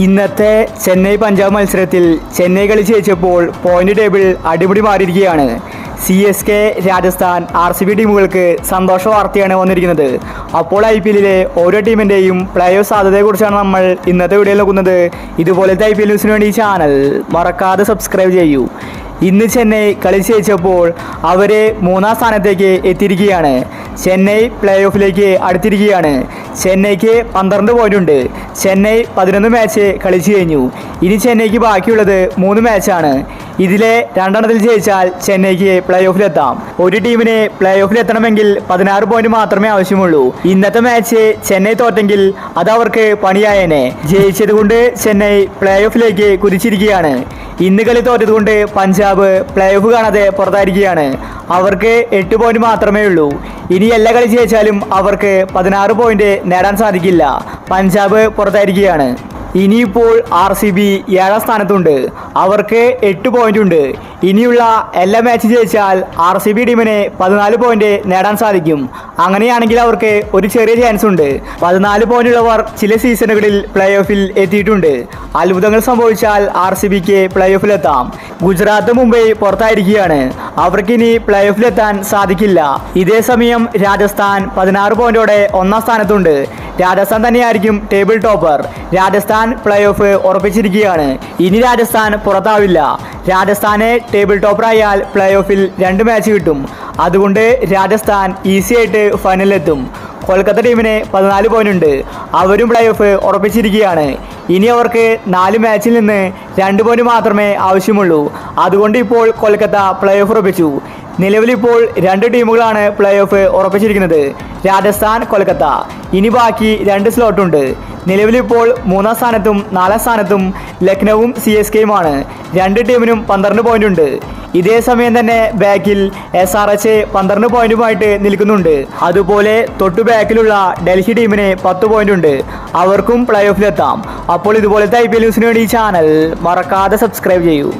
ഇന്നത്തെ ചെന്നൈ പഞ്ചാബ് മത്സരത്തിൽ ചെന്നൈ കളിച്ച് ജയിച്ചപ്പോൾ പോയിന്റ് ടേബിൾ അടിമുടി മാറിയിരിക്കുകയാണ്. CSK, രാജസ്ഥാൻ, RCB ടീമുകൾക്ക് സന്തോഷ വാർത്തയാണ് വന്നിരിക്കുന്നത്. അപ്പോൾ IPLലെ ഓരോ ടീമിൻ്റെയും പ്ലേ ഓഫ് സാധ്യതയെക്കുറിച്ചാണ് നമ്മൾ ഇന്നത്തെ വീഡിയോയിൽ നോക്കുന്നത്. ഇതുപോലത്തെ IPL ന്യൂസിന് വേണ്ടി ഈ ചാനൽ മറക്കാതെ സബ്സ്ക്രൈബ് ചെയ്യൂ. ഇന്ന് ചെന്നൈ കളിച്ച് ജയിച്ചപ്പോൾ അവർ 3-ാം സ്ഥാനത്തേക്ക് എത്തിയിരിക്കുകയാണ്. ചെന്നൈ പ്ലേ ഓഫിലേക്ക് അടുത്തിരിക്കുകയാണ്. ചെന്നൈക്ക് 12 പോയിന്റ് ഉണ്ട്. ചെന്നൈ 11 മാച്ച് കളിച്ചു കഴിഞ്ഞു. ഇനി ചെന്നൈക്ക് ബാക്കിയുള്ളത് 3 മാച്ചാണ്. ഇതിലെ 2 ജയിച്ചാൽ ചെന്നൈക്ക് പ്ലേ ഓഫിലെത്താം. ഒരു ടീമിന് പ്ലേ ഓഫിലെത്തണമെങ്കിൽ 16 പോയിന്റ് മാത്രമേ ആവശ്യമുള്ളൂ. ഇന്നത്തെ മാച്ച് ചെന്നൈ തോറ്റെങ്കിൽ അത് അവർക്ക് പണിയായേനെ. ജയിച്ചത് കൊണ്ട് ചെന്നൈ പ്ലേ ഓഫിലേക്ക് കുതിച്ചിരിക്കുകയാണ്. ഇന്ന് കളി തോറ്റതുകൊണ്ട് പഞ്ചാബ് പ്ലേ ഓഫ് കാണാതെ പുറത്തായിരിക്കുകയാണ്. അവർക്ക് 8 പോയിന്റ് മാത്രമേ ഉള്ളൂ. ഇനി എല്ലാ കളി ജയിച്ചാലും അവർക്ക് 16 പോയിന്റ് നേടാൻ സാധിക്കില്ല. പഞ്ചാബ് പുറത്തായിരിക്കുകയാണ്. ഇനിയിപ്പോൾ RCB 7-ാം സ്ഥാനത്തുണ്ട്. അവർക്ക് 8 പോയിന്റ് ഉണ്ട്. ഇനിയുള്ള എല്ലാ മാച്ച് ജയിച്ചാൽ RCB ടീമിന് 14 പോയിന്റ് നേടാൻ സാധിക്കും. അങ്ങനെയാണെങ്കിൽ അവർക്ക് ഒരു ചെറിയ ചാൻസ് ഉണ്ട്. 14 പോയിന്റ് ഉള്ളവർ ചില സീസണുകളിൽ പ്ലേ ഓഫിൽ എത്തിയിട്ടുണ്ട്. അത്ഭുതങ്ങൾ സംഭവിച്ചാൽ RCBക്ക് പ്ലേ ഓഫിലെത്താം. ഗുജറാത്ത്, മുംബൈ പുറത്തായിരിക്കുകയാണ്. അവർക്കിനി പ്ലേ ഓഫിലെത്താൻ സാധിക്കില്ല. ഇതേസമയം രാജസ്ഥാൻ 16 പോയിന്റോടെ 1-ാം സ്ഥാനത്തുണ്ട്. രാജസ്ഥാൻ തന്നെയായിരിക്കും table topper. Rajasthan play off ഉറപ്പിച്ചിരിക്കുകയാണ്. ഇനി രാജസ്ഥാൻ പുറത്താവില്ല. രാജസ്ഥാനെ ടേബിൾ ടോപ്പറായാൽ പ്ലേ ഓഫിൽ 2 മാച്ച് കിട്ടും. അതുകൊണ്ട് രാജസ്ഥാൻ ഈസി ആയിട്ട് ഫൈനലിലെത്തും. കൊൽക്കത്ത ടീമിന് 14 പോയിന്റ് ഉണ്ട്. അവരും പ്ലേ ഓഫ് ഉറപ്പിച്ചിരിക്കുകയാണ്. ഇനി അവർക്ക് 4 മാച്ചിൽ നിന്ന് 2 പോയിന്റ് മാത്രമേ ആവശ്യമുള്ളൂ. അതുകൊണ്ട് ഇപ്പോൾ കൊൽക്കത്ത പ്ലേ ഓഫ് ഉറപ്പിച്ചു. നിലവിലിപ്പോൾ 2 ടീമുകളാണ് പ്ലേ ഓഫ് ഉറപ്പിച്ചിരിക്കുന്നത്, രാജസ്ഥാൻ, കൊൽക്കത്ത. ഇനി ബാക്കി 2 സ്ലോട്ടുണ്ട്. നിലവിലിപ്പോൾ 3-ാം സ്ഥാനത്തും 4-ാം സ്ഥാനത്തും ലക്നൌവും CSKയുമാണ്. 2 ടീമിനും 12 പോയിന്റ് ഉണ്ട്. ഇതേ സമയം തന്നെ ബാക്കിൽ SRH 12 പോയിന്റുമായിട്ട് നിൽക്കുന്നുണ്ട്. അതുപോലെ തൊട്ടു ബാക്കിലുള്ള ഡൽഹി ടീമിന് 10 പോയിന്റ് ഉണ്ട്. അവർക്കും പ്ലേ ഓഫിലെത്താം. അപ്പോൾ ഇതുപോലത്തെ IPL ന്യൂസിന് വേണ്ടി ഈ ചാനൽ മറക്കാതെ സബ്സ്ക്രൈബ് ചെയ്യൂ.